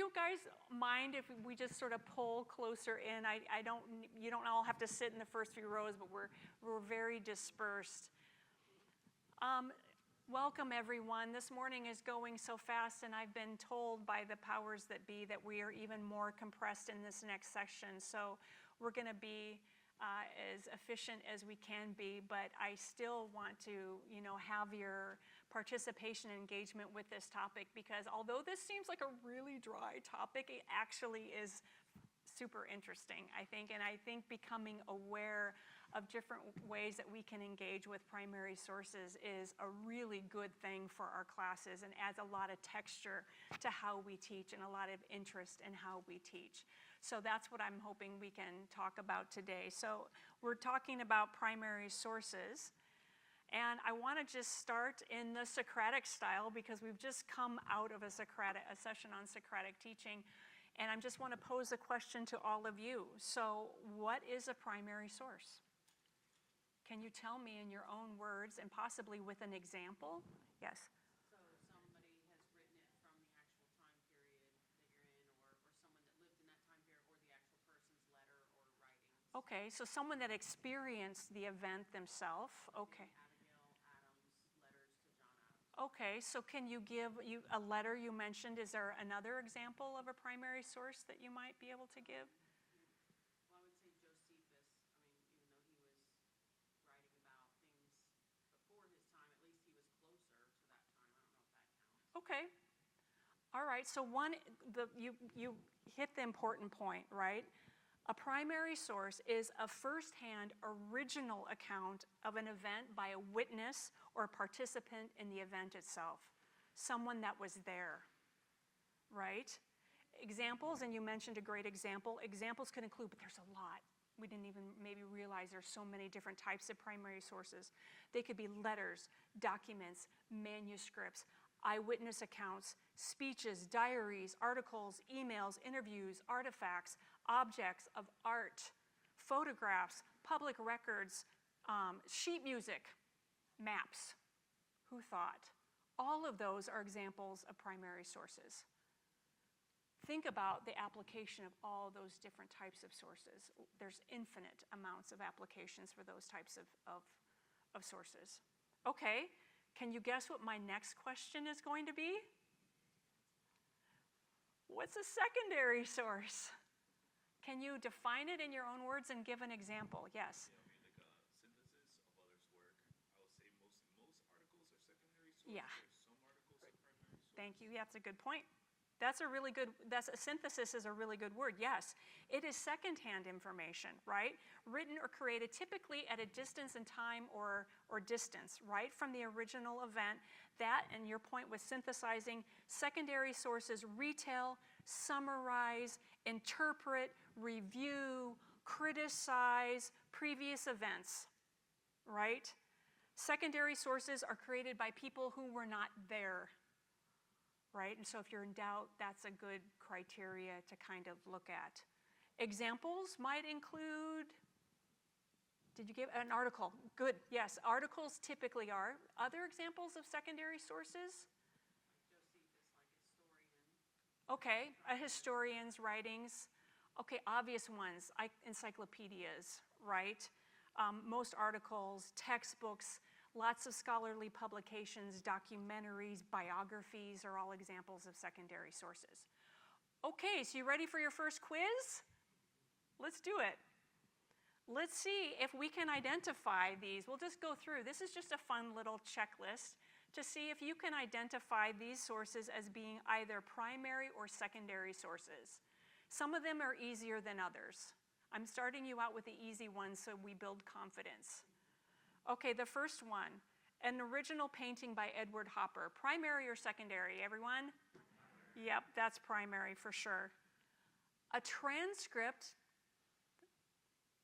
you guys mind if we just sort of pull closer in? You don't all have to sit in the first few rows, but we're very dispersed. Welcome, everyone. This morning is going so fast, and I've been told by the powers that be that we are even more compressed in this next section. So we're going to be as efficient as we can be, but I still want to, have your participation and engagement with this topic, because although this seems like a really dry topic, it actually is super interesting, I think, and I think becoming aware of different ways that we can engage with primary sources is a really good thing for our classes and adds a lot of texture to how we teach and a lot of interest in how we teach. So that's what I'm hoping we can talk about today. So we're talking about primary sources, and I want to just start in the Socratic style because we've just come out of a session on Socratic teaching. And I just want to pose a question to all of you. So what is a primary source? Can you tell me in your own words and possibly with an example? Yes? So somebody has written it from the actual time period that you're in, or someone that lived in that time period, or the actual person's letter or writing. Okay, so someone that experienced the event themselves. Okay. Okay, so can you give a letter you mentioned? Is there another example of a primary source that you might be able to give? Well, I would say Josephus. I mean, even though he was writing about things before his time, at least he was closer to that time. I don't know if that counts. Okay. All right, so you hit the important point, right? A primary source is a first-hand original account of an event by a witness or participant in the event itself, someone that was there, right? Examples, and you mentioned a great example. Examples can include, but there's a lot. We didn't even maybe realize there's so many different types of primary sources. They could be letters, documents, manuscripts, eyewitness accounts, speeches, diaries, articles, emails, interviews, artifacts, objects of art, photographs, public records, sheet music, maps. Who thought? All of those are examples of primary sources. Think about the application of all those different types of sources. There's infinite amounts of applications for those types of sources. Okay. Can you guess what my next question is going to be? What's a secondary source? Can you define it in your own words and give an example? Yes? Yeah, I mean, like a synthesis of others' work. I would say most articles are secondary sources. Yeah. Some articles are primary sources. Thank you. Yeah, that's a good point. A synthesis is a really good word, yes. It is secondhand information, right? Written or created typically at a distance in time or distance, right? From the original event. That, and your point was synthesizing, secondary sources retell, summarize, interpret, review, criticize previous events, right? Secondary sources are created by people who were not there. Right? And so if you're in doubt, that's a good criteria to kind of look at. Examples might include, did you give an article? Good, yes, articles typically are. Other examples of secondary sources? Josephus, like historian. Okay, a historian's writings. Okay, obvious ones, encyclopedias, right? Most articles, textbooks, lots of scholarly publications, documentaries, biographies are all examples of secondary sources. Okay, so you ready for your first quiz? Let's do it. Let's see if we can identify these. We'll just go through. This is just a fun little checklist to see if you can identify these sources as being either primary or secondary sources. Some of them are easier than others. I'm starting you out with the easy ones so we build confidence. Okay, the first one, an original painting by Edward Hopper. Primary or secondary, everyone? Yep, that's primary for sure. A transcript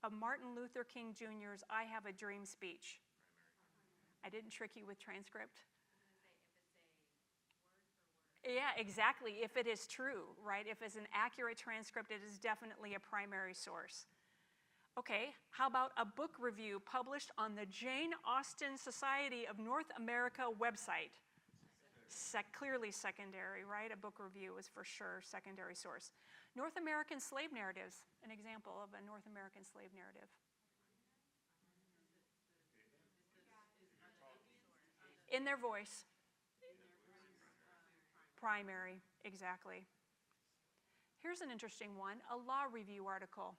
of Martin Luther King Jr.'s I Have a Dream speech. I didn't trick you with transcript. If it's a word for word. Yeah, exactly, if it is true, right? If it's an accurate transcript, it is definitely a primary source. Okay, how about a book review published on the Jane Austen Society of North America website? Clearly secondary, right? A book review is for sure secondary source. North American slave narratives, an example of a North American slave narrative. In their voice. Primary, exactly. Here's an interesting one, a law review article.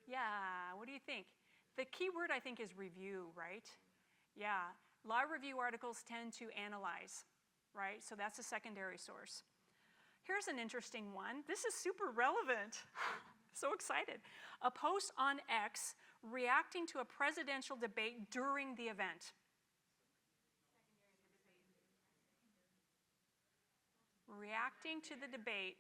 Yeah, what do you think? The key word I think is review, right? Yeah, law review articles tend to analyze, right? So that's a secondary source. Here's an interesting one. This is super relevant. So excited. A post on X reacting to a presidential debate during the event. Reacting to the debate.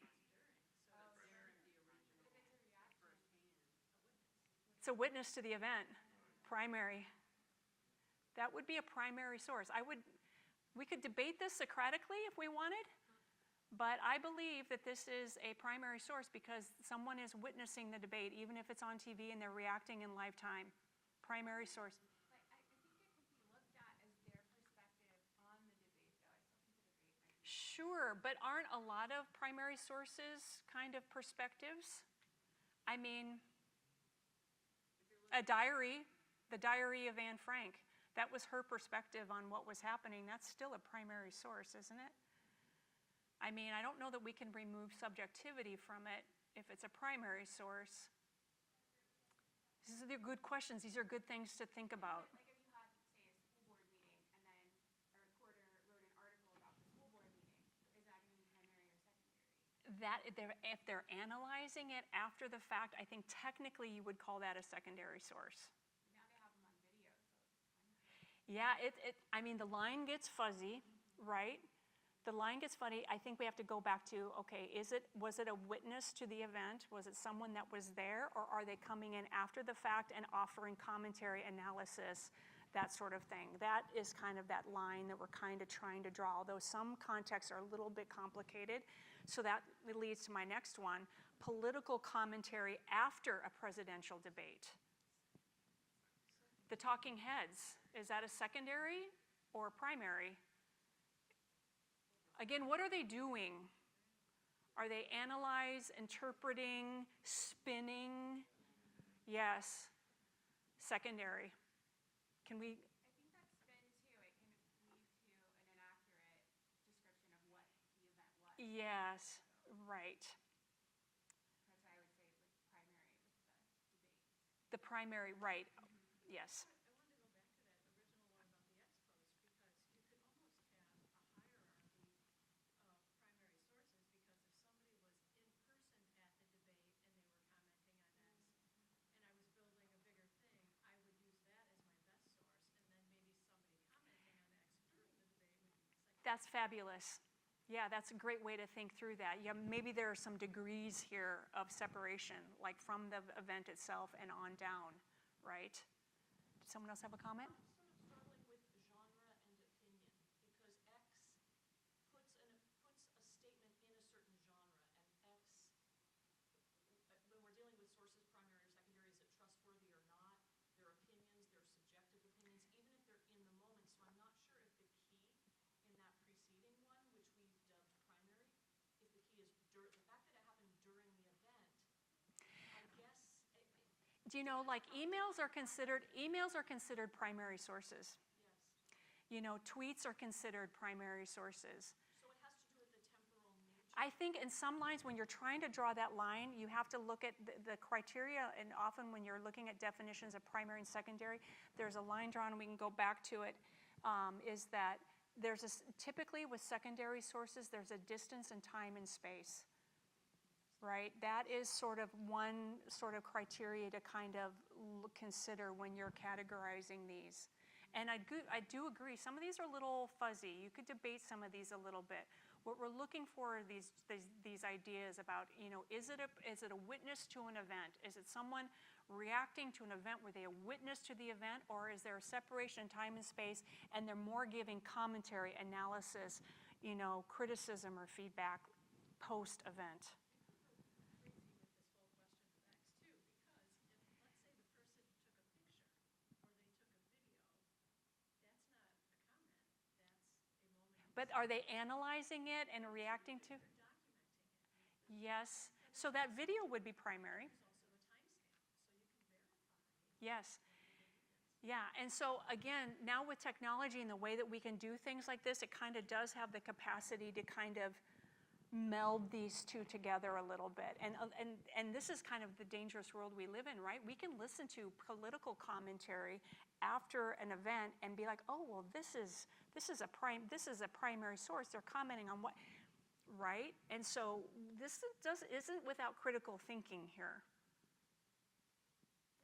It's a witness to the event. Primary. That would be a primary source. We could debate this Socratically if we wanted, but I believe that this is a primary source because someone is witnessing the debate, even if it's on TV and they're reacting in live time. Primary source. But I think it could be looked at as their perspective on the debate, though. I still think the debate might be. Sure, but aren't a lot of primary sources kind of perspectives? I mean, a diary, the diary of Anne Frank, that was her perspective on what was happening. That's still a primary source, isn't it? I mean, I don't know that we can remove subjectivity from it if it's a primary source. These are good questions. These are good things to think about. Like if you had, say, a school board meeting and then a reporter wrote an article about the school board meeting, is that going to be primary or secondary? If they're analyzing it after the fact, I think technically you would call that a secondary source. Now they have them on video, so it's fine. Yeah, I mean, the line gets fuzzy, right? The line gets funny. I think we have to go back to, okay, was it a witness to the event? Was it someone that was there? Or are they coming in after the fact and offering commentary, analysis, that sort of thing? That is kind of that line that we're kind of trying to draw, although some contexts are a little bit complicated. So that leads to my next one, political commentary after a presidential debate. The talking heads, is that a secondary or primary? Again, what are they doing? Are they interpreting, spinning? Yes, secondary. Can we? I think that spin, too, it can lead to an inaccurate description of what the event was. Yes, right. That's why I would say like primary with the debate. The primary, right, yes. I wanted to go back to that original one about the X post because you could almost have a hierarchy of primary sources because if somebody was in person at the debate and they were commenting on X and I was building a bigger thing, I would use that as my best source and then maybe somebody commenting on X during the debate would be secondary. That's fabulous. Yeah, that's a great way to think through that. Yeah, maybe there are some degrees here of separation, like from the event itself and on down, right? Did someone else have a comment? I'm sort of struggling with genre and opinion because X puts a statement in a certain genre, and X, when we're dealing with sources, primary or secondary, is it trustworthy or not? Their opinions, their subjective opinions, even if they're in the moment. So I'm not sure if the key in that preceding one, which we dubbed primary, if the key is the fact that it happened during the event. I guess. Do you know, like emails are considered primary sources. Yes. You know, tweets are considered primary sources. So it has to do with the temporal nature. I think in some lines, when you're trying to draw that line, you have to look at the criteria, and often when you're looking at definitions of primary and secondary, there's a line drawn, and we can go back to it, is that typically with secondary sources, there's a distance in time and space, right? That is sort of one sort of criteria to kind of consider when you're categorizing these. And I do agree, some of these are a little fuzzy. You could debate some of these a little bit. What we're looking for are these ideas about, you know, is it a witness to an event? Is it someone reacting to an event where they are witness to the event, or is there a separation in time and space and they're more giving commentary, analysis, you know, criticism or feedback post-event? Crazy with this whole question of X too, because if let's say the person took a picture or they took a video, that's not a comment, But are they analyzing it and reacting to? They're documenting it. Yes. So that video would be primary. There's also a timestamp, so you can verify. Yes. Yeah, and so again, now with technology and the way that we can do things like this, it kind of does have the capacity to kind of meld these two together a little bit. And this is kind of the dangerous world we live in, right? We can listen to political commentary after an event and be like, oh, well, this is a primary source. They're commenting on what, right? And so this isn't without critical thinking here.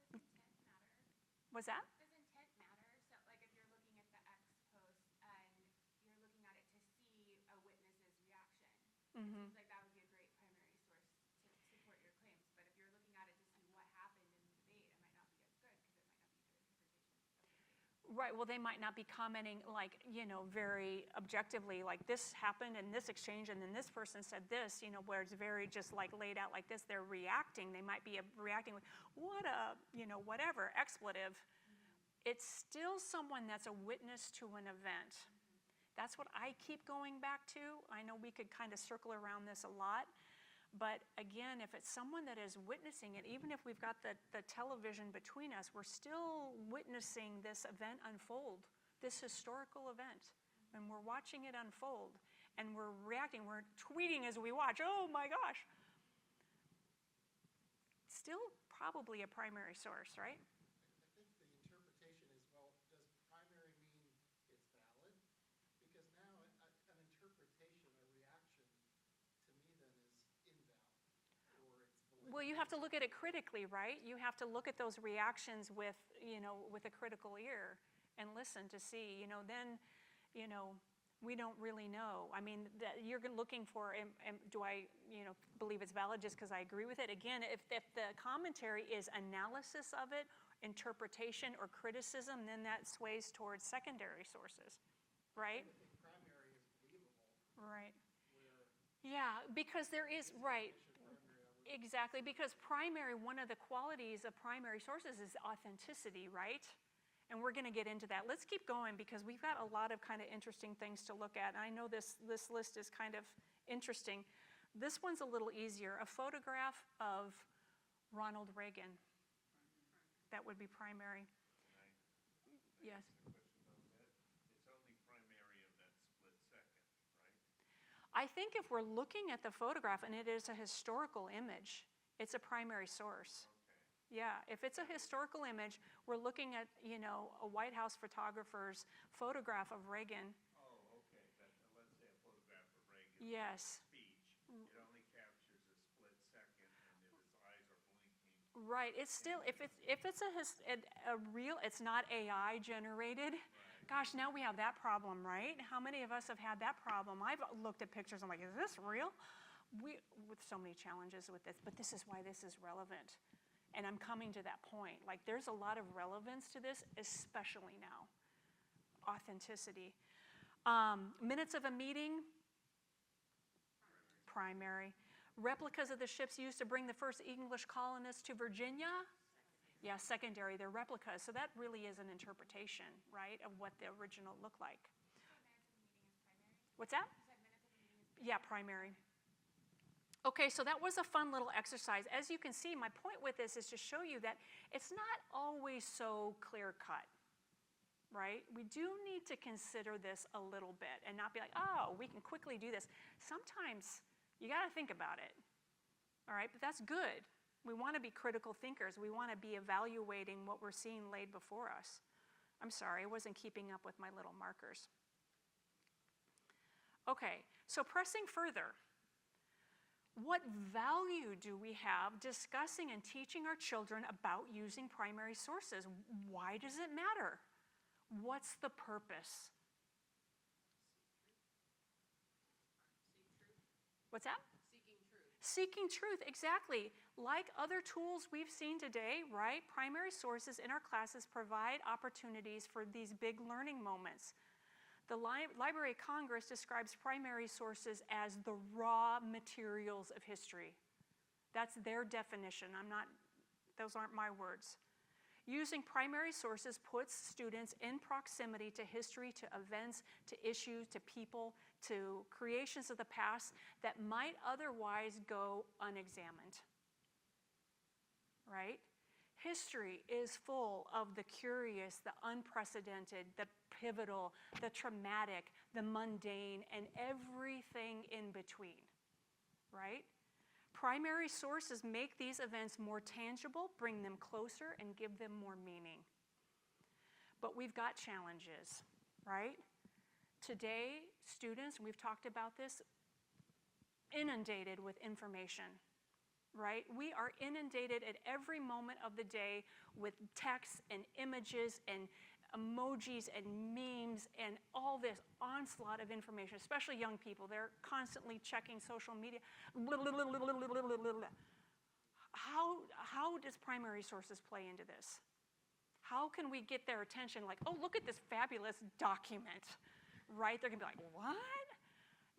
Does intent matter? Was that? Does intent matter? So like if you're looking at the X post and you're looking at it to see a witness's reaction, Mm-hmm. seems like that would be a great primary source to support your claims. But if you're looking at it to see what happened in the debate, it might not be as good because it might not be a good interpretation of the debate. Right, well, they might not be commenting like, very objectively, like this happened in this exchange and then this person said this, where it's very just like laid out like this. They're reacting. They might be reacting with what a, whatever, expletive. It's still someone that's a witness to an event. That's what I keep going back to. I know we could kind of circle around this a lot. But again, if it's someone that is witnessing it, even if we've got the television between us, we're still witnessing this event unfold, this historical event. And we're watching it unfold. And we're reacting, we're tweeting as we watch, oh my gosh. Still probably a primary source, right? I think the interpretation is, well, does primary mean it's valid? Because now an interpretation, a reaction, to me then is invalid, or it's validity. Well, you have to look at it critically, right? You have to look at those reactions with a critical ear and listen to see, then, we don't really know. I mean, you're looking for, do I, believe it's valid just because I agree with it? Again, if the commentary is analysis of it, interpretation or criticism, then that sways towards secondary sources, right? I think primary is believable, Right. where Yeah, because there is, right. primary, I would Exactly, because primary, one of the qualities of primary sources is authenticity, right? And we're going to get into that. Let's keep going because we've got a lot of kind of interesting things to look at. And I know this list is kind of interesting. This one's a little easier. A photograph of Ronald Reagan. That would be primary. Yes. It's only primary of that split second, right? I think if we're looking at the photograph and it is a historical image, it's a primary source. Yeah, if it's a historical image, we're looking at, a White House photographer's photograph of Reagan. Oh, okay, let's say a photograph of Reagan. Yes. Speech, it only captures a split second, and if his eyes are blinking. Right, it's still, if it's a real, it's not AI generated. Gosh, now we have that problem, right? How many of us have had that problem? I've looked at pictures, I'm like, is this real? With so many challenges with this, but this is why this is relevant. And I'm coming to that point. Like, there's a lot of relevance to this, especially now. Authenticity. Minutes of a meeting, primary. Replicas of the ships used to bring the first English colonists to Virginia, yeah, secondary. They're replicas. So that really is an interpretation, right, of what the original looked like. What's that? Yeah, primary. Okay, so that was a fun little exercise. As you can see, my point with this is to show you that it's not always so clear-cut, right? We do need to consider this a little bit and not be like, oh, we can quickly do this. Sometimes you got to think about it, all right? But that's good. We want to be critical thinkers. We want to be evaluating what we're seeing laid before us. I'm sorry, I wasn't keeping up with my little markers. Okay, so pressing further. What value do we have discussing and teaching our children about using primary sources? Why does it matter? What's the purpose? Seek truth. What's that? Seeking truth. Seeking truth, exactly. Like other tools we've seen today, right? Primary sources in our classes provide opportunities for these big learning moments. The Library of Congress describes primary sources as the raw materials of history. That's their definition. Those aren't my words. Using primary sources puts students in proximity to history, to events, to issues, to people, to creations of the past that might otherwise go unexamined. Right? History is full of the curious, the unprecedented, the pivotal, the traumatic, the mundane, and everything in between. Right? Primary sources make these events more tangible, bring them closer, and give them more meaning. But we've got challenges, right? Today, students, we've talked about this, inundated with information, right? We are inundated at every moment of the day with texts and images and emojis and memes and all this onslaught of information, especially young people. They're constantly checking social media. How does primary sources play into this? How can we get their attention like, oh, look at this fabulous document, right? They're gonna be like, what?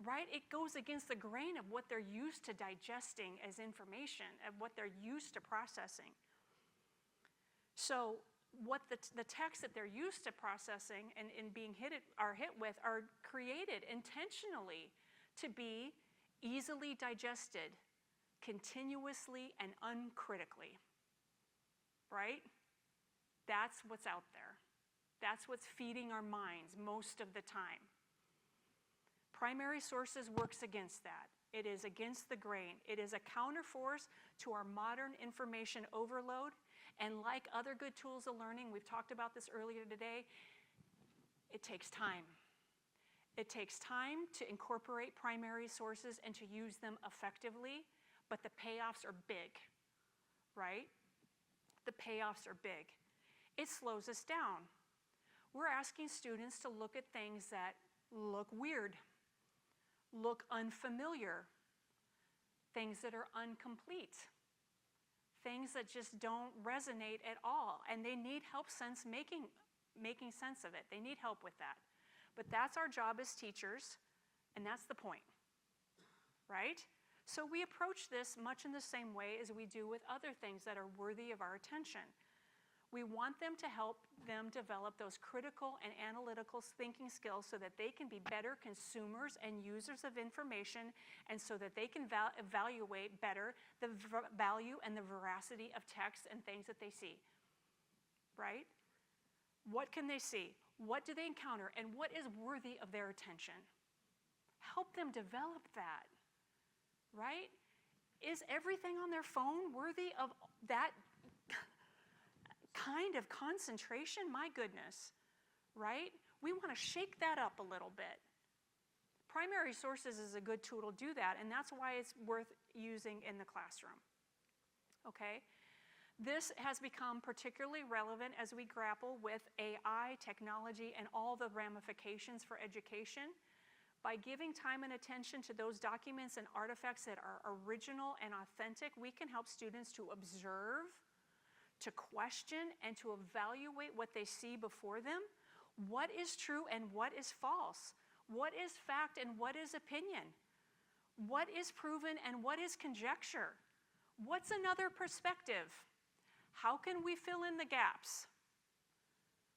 Right? It goes against the grain of what they're used to digesting as information, of what they're used to processing. So what the texts that they're used to processing and being hit with are created intentionally to be easily digested, continuously and uncritically, right? That's what's out there. That's what's feeding our minds most of the time. Primary sources works against that. It is against the grain. It is a counterforce to our modern information overload. And like other good tools of learning, we've talked about this earlier today, it takes time. It takes time to incorporate primary sources and to use them effectively, but the payoffs are big, right? The payoffs are big. It slows us down. We're asking students to look at things that look weird, look unfamiliar, things that are incomplete, things that just don't resonate at all, and they need help making sense of it. They need help with that. But that's our job as teachers, and that's the point, right? So we approach this much in the same way as we do with other things that are worthy of our attention. We want them to help them develop those critical and analytical thinking skills so that they can be better consumers and users of information, and so that they can evaluate better the value and the veracity of text and things that they see, right? What can they see? What do they encounter? And what is worthy of their attention? Help them develop that, right? Is everything on their phone worthy of that kind of concentration? My goodness, right? We want to shake that up a little bit. Primary sources is a good tool to do that, and that's why it's worth using in the classroom, okay? This has become particularly relevant as we grapple with AI, technology, and all the ramifications for education. By giving time and attention to those documents and artifacts that are original and authentic, we can help students to observe, to question, and to evaluate what they see before them. What is true and what is false? What is fact and what is opinion? What is proven and what is conjecture? What's another perspective? How can we fill in the gaps?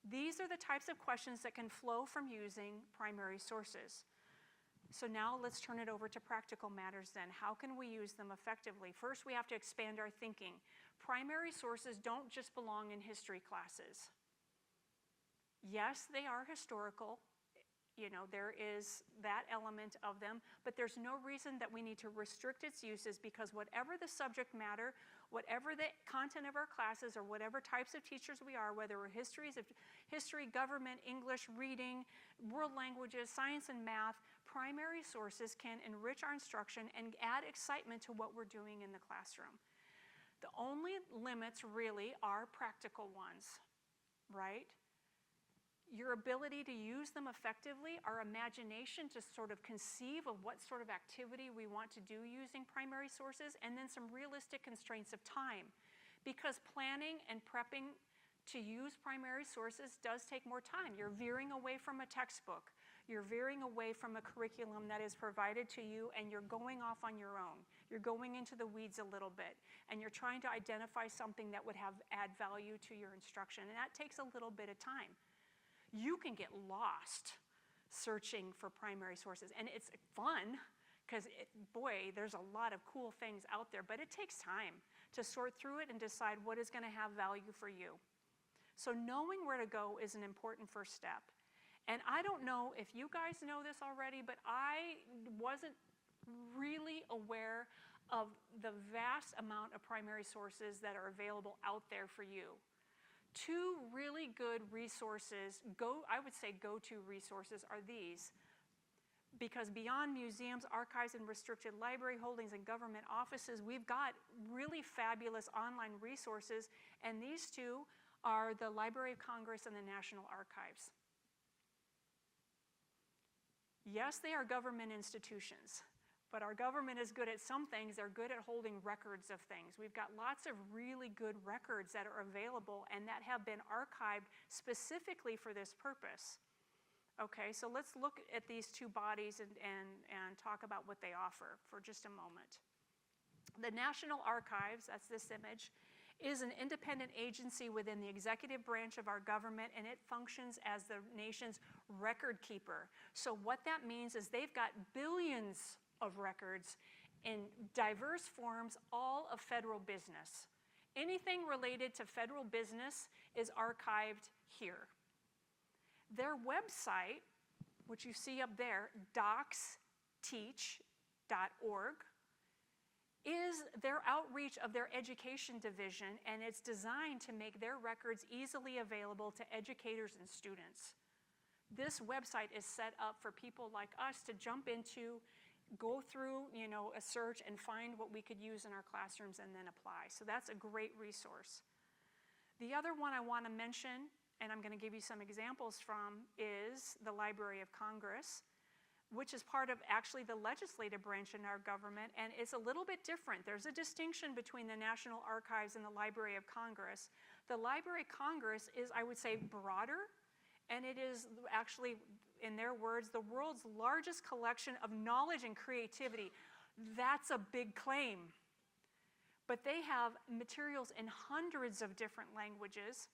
These are the types of questions that can flow from using primary sources. So now let's turn it over to practical matters then. How can we use them effectively? First, we have to expand our thinking. Primary sources don't just belong in history classes. Yes, they are historical. You know, there is that element of them, but there's no reason that we need to restrict its uses, because whatever the subject matter, whatever the content of our classes, or whatever types of teachers we are, whether we're history, government, English, reading, world languages, science and math, primary sources can enrich our instruction and add excitement to what we're doing in the classroom. The only limits really are practical ones, right? Your ability to use them effectively, our imagination to sort of conceive of what sort of activity we want to do using primary sources, and then some realistic constraints of time. Because planning and prepping to use primary sources does take more time. You're veering away from a textbook. You're veering away from a curriculum that is provided to you, and you're going off on your own. You're going into the weeds a little bit, and you're trying to identify something that would add value to your instruction, and that takes a little bit of time. You can get lost searching for primary sources, and it's fun, because boy, there's a lot of cool things out there, but it takes time to sort through it and decide what is going to have value for you. So knowing where to go is an important first step. And I don't know if you guys know this already, but I wasn't really aware of the vast amount of primary sources that are available out there for you. Two really good resources, I would say go-to resources, are these. Because beyond museums, archives, and restricted library holdings and government offices, we've got really fabulous online resources, and these two are the Library of Congress and the National Archives. Yes, they are government institutions, but our government is good at some things. They're good at holding records of things. We've got lots of really good records that are available and that have been archived specifically for this purpose. Okay, so let's look at these two bodies and talk about what they offer for just a moment. The National Archives, that's this image, is an independent agency within the executive branch of our government, and it functions as the nation's record keeper. So what that means is they've got billions of records in diverse forms, all of federal business. Anything related to federal business is archived here. Their website, which you see up there, docsteach.org, is their outreach of their education division, and it's designed to make their records easily available to educators and students. This website is set up for people like us to jump into, go through, a search and find what we could use in our classrooms and then apply. So that's a great resource. The other one I want to mention, and I'm going to give you some examples from, is the Library of Congress, which is part of actually the legislative branch in our government, and it's a little bit different. There's a distinction between the National Archives and the Library of Congress. The Library of Congress is, I would say, broader, and it is actually, in their words, the world's largest collection of knowledge and creativity. That's a big claim. But they have materials in hundreds of different languages,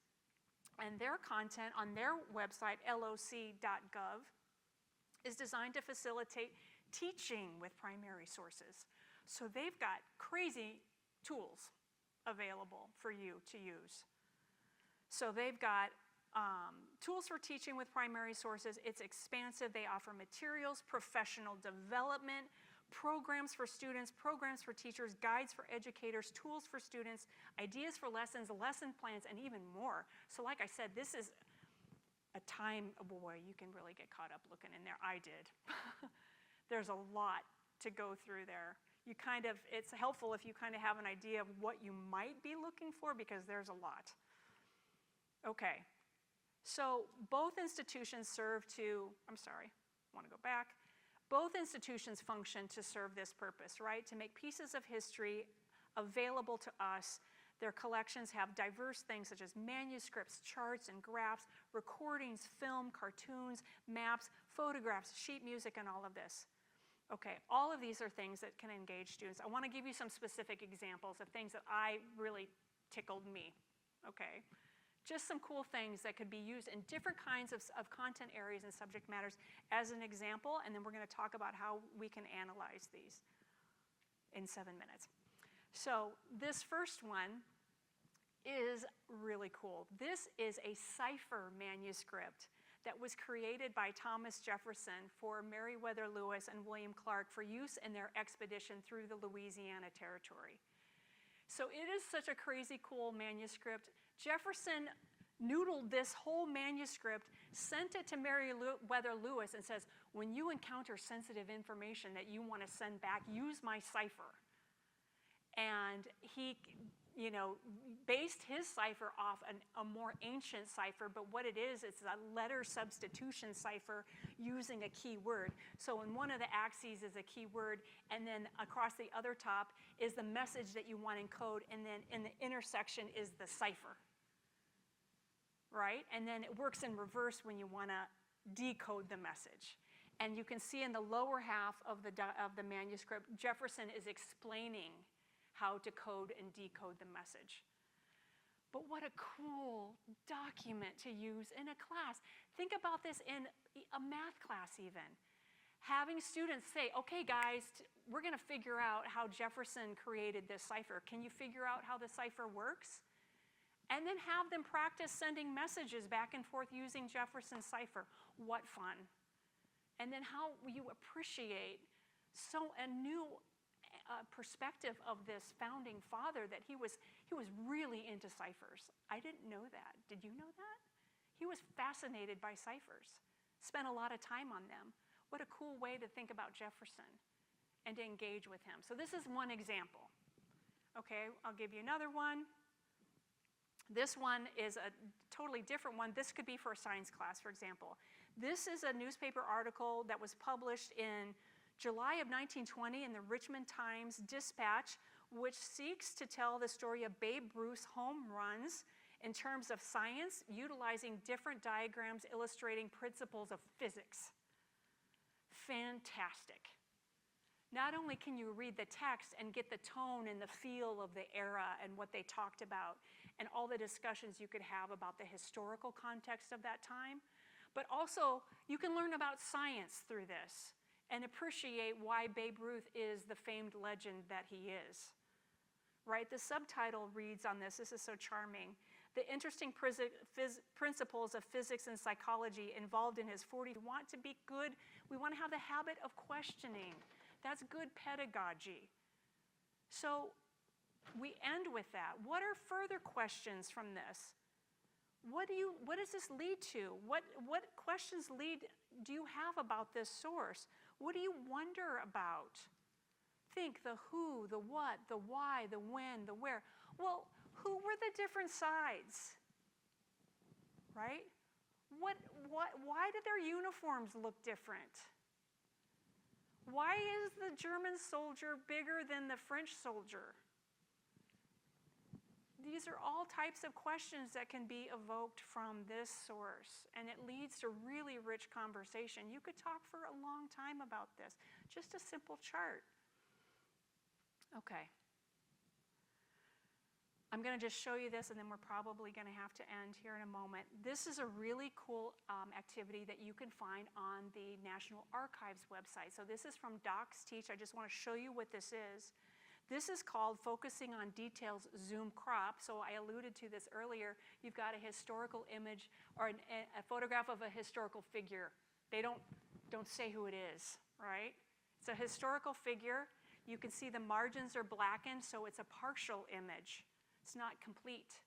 and their content on their website, loc.gov, is designed to facilitate teaching with primary sources. So they've got crazy tools available for you to use. So they've got tools for teaching with primary sources. It's expansive. They offer materials, professional development, programs for students, programs for teachers, guides for educators, tools for students, ideas for lessons, lesson plans, and even more. So like I said, this is a time, boy, you can really get caught up looking in there. I did. There's a lot to go through there. It's helpful if you kind of have an idea of what you might be looking for, because there's a lot. Okay, so both institutions both institutions function to serve this purpose, right? To make pieces of history available to us. Their collections have diverse things such as manuscripts, charts and graphs, recordings, film, cartoons, maps, photographs, sheet music, and all of this. Okay, all of these are things that can engage students. I want to give you some specific examples of things that really tickled me, okay? Just some cool things that could be used in different kinds of content areas and subject matters as an example, and then we're going to talk about how we can analyze these in 7 minutes. So this first one is really cool. This is a cipher manuscript that was created by Thomas Jefferson for Meriwether Lewis and William Clark for use in their expedition through the Louisiana Territory. So it is such a crazy cool manuscript. Jefferson noodled this whole manuscript, sent it to Meriwether Lewis, and says, when you encounter sensitive information that you want to send back, use my cipher. And he, based his cipher off a more ancient cipher, but what it is, it's a letter substitution cipher using a key word. So in one of the axes is a key word, and then across the other top is the message that you want to encode, and then in the intersection is the cipher, right? And then it works in reverse when you want to decode the message. And you can see in the lower half of the manuscript, Jefferson is explaining how to code and decode the message. But what a cool document to use in a class. Think about this in a math class even. Having students say, okay guys, we're gonna figure out how Jefferson created this cipher. Can you figure out how the cipher works? And then have them practice sending messages back and forth using Jefferson's cipher. What fun. And then how you appreciate a new perspective of this founding father, that he was really into ciphers. I didn't know that. Did you know that? He was fascinated by ciphers, spent a lot of time on them. What a cool way to think about Jefferson and to engage with him. So this is one example. Okay, I'll give you another one. This one is a totally different one. This could be for a science class, for example. This is a newspaper article that was published in July of 1920 in the Richmond Times-Dispatch, which seeks to tell the story of Babe Ruth's home runs in terms of science, utilizing different diagrams illustrating principles of physics. Fantastic. Not only can you read the text and get the tone and the feel of the era and what they talked about and all the discussions you could have about the historical context of that time, but also you can learn about science through this and appreciate why Babe Ruth is the famed legend that he is. Right? The subtitle reads on this is so charming, the interesting principles of physics and psychology involved in his 40. We want to be good, we want to have the habit of questioning. That's good pedagogy. So we end with that. What are further questions from this? What does this lead to? What questions do you have about this source? What do you wonder about? Think the who, the what, the why, the when, the where. Well, who were the different sides? Right? Why did their uniforms look different? Why is the German soldier bigger than the French soldier? These are all types of questions that can be evoked from this source, and it leads to really rich conversation. You could talk for a long time about this. Just a simple chart. Okay. I'm going to just show you this, and then we're probably going to have to end here in a moment. This is a really cool activity that you can find on the National Archives website. So this is from Docs Teach. I just want to show you what this is. This is called Focusing on Details Zoom Crop. So I alluded to this earlier. You've got a historical image or a photograph of a historical figure. They don't say who it is, right? It's a historical figure. You can see the margins are blackened, so it's a partial image. It's not complete.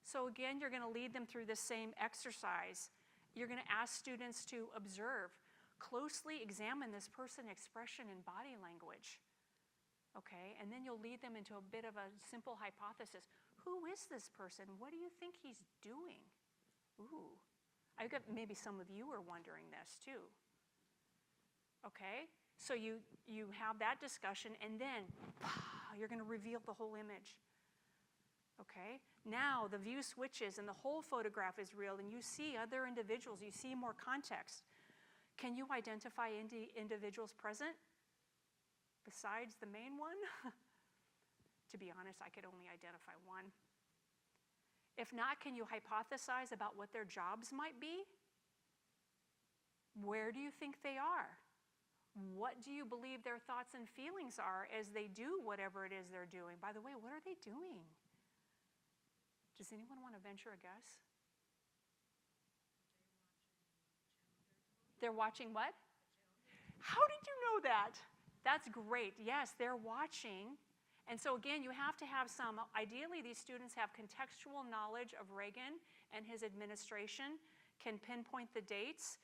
So again, you're going to lead them through the same exercise. You're going to ask students to observe, closely examine this person's expression and body language. Okay, and then you'll lead them into a bit of a simple hypothesis. Who is this person? What do you think he's doing? Ooh, I got maybe some of you are wondering this too. Okay, so you have that discussion, and then you're going to reveal the whole image. Okay, now the view switches and the whole photograph is real, and you see other individuals, you see more context. Can you identify individuals present besides the main one? To be honest, I could only identify one. If not, can you hypothesize about what their jobs might be? Where do you think they are? What do you believe their thoughts and feelings are as they do whatever it is they're doing? By the way, what are they doing? Does anyone want to venture a guess? They're watching what? How did you know that? That's great. Yes, they're watching. And so again, you have to have some, ideally these students have contextual knowledge of Reagan and his administration, can pinpoint the dates,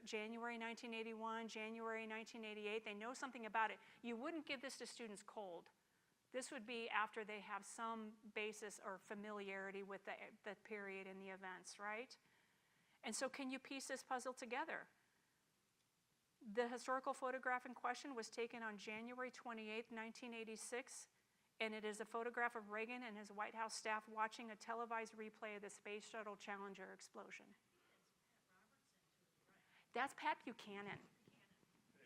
January 1981, January 1988, they know something about it. You wouldn't give this to students cold. This would be after they have some basis or familiarity with the period and the events, right? And so can you piece this puzzle together? The historical photograph in question was taken on January 28, 1986, and it is a photograph of Reagan and his White House staff watching a televised replay of the Space Shuttle Challenger explosion. That's Pat Buchanan.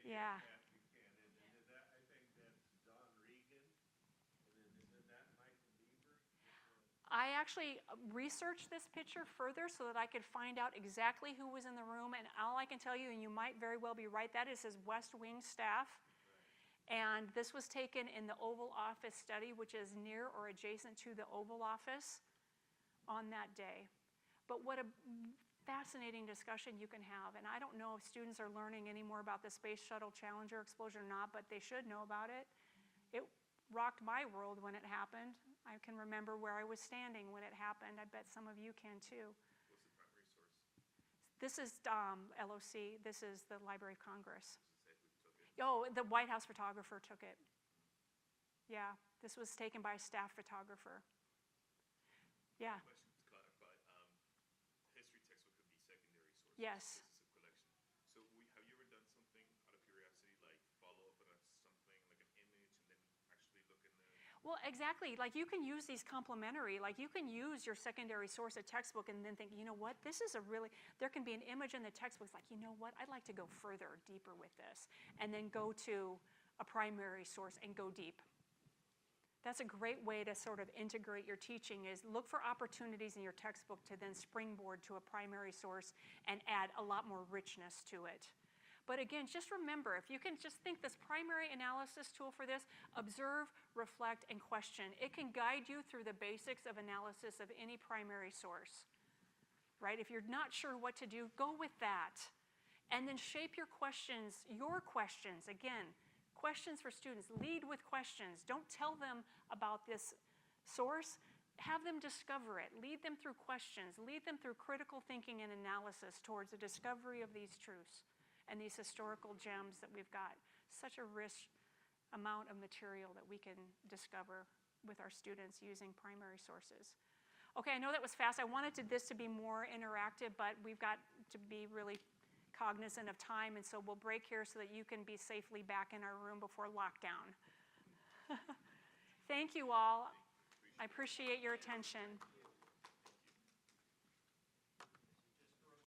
Yeah. Pat Buchanan, and then that, I think that's Don Regan, and then isn't that Michael Beaver? I actually researched this picture further so that I could find out exactly who was in the room, and all I can tell you, and you might very well be right, that is his West Wing staff. And this was taken in the Oval Office study, which is near or adjacent to the Oval Office on that day. But what a fascinating discussion you can have. And I don't know if students are learning any more about the Space Shuttle Challenger explosion or not, but they should know about it. It rocked my world when it happened. I can remember where I was standing when it happened. I bet some of you can too. What's the primary source? This is LOC. This is the Library of Congress. Does it say who took it? Oh, the White House photographer took it. Yeah, this was taken by a staff photographer. Yeah. Question to clarify. History textbook could be secondary sources. Yes. This is a collection. So have you ever done something out of curiosity, like follow up on something like an image and then actually look in the... Well, exactly. Like you can use these complementary, like you can use your secondary source, a textbook, and then think, you know what, this is a really, there can be an image in the textbook, it's like, you know what, I'd like to go further, deeper with this, and then go to a primary source and go deep. That's a great way to sort of integrate your teaching is look for opportunities in your textbook to then springboard to a primary source and add a lot more richness to it. But again, just remember, if you can just think this primary analysis tool for this, observe, reflect, and question. It can guide you through the basics of analysis of any primary source, right? If you're not sure what to do, go with that. And then shape your questions, again, questions for students. Lead with questions. Don't tell them about this source. Have them discover it. Lead them through questions. Lead them through critical thinking and analysis towards the discovery of these truths and these historical gems that we've got. Such a rich amount of material that we can discover with our students using primary sources. Okay, I know that was fast. I wanted this to be more interactive, but we've got to be really cognizant of time, and so we'll break here so that you can be safely back in our room before lockdown. Thank you all. I appreciate your attention.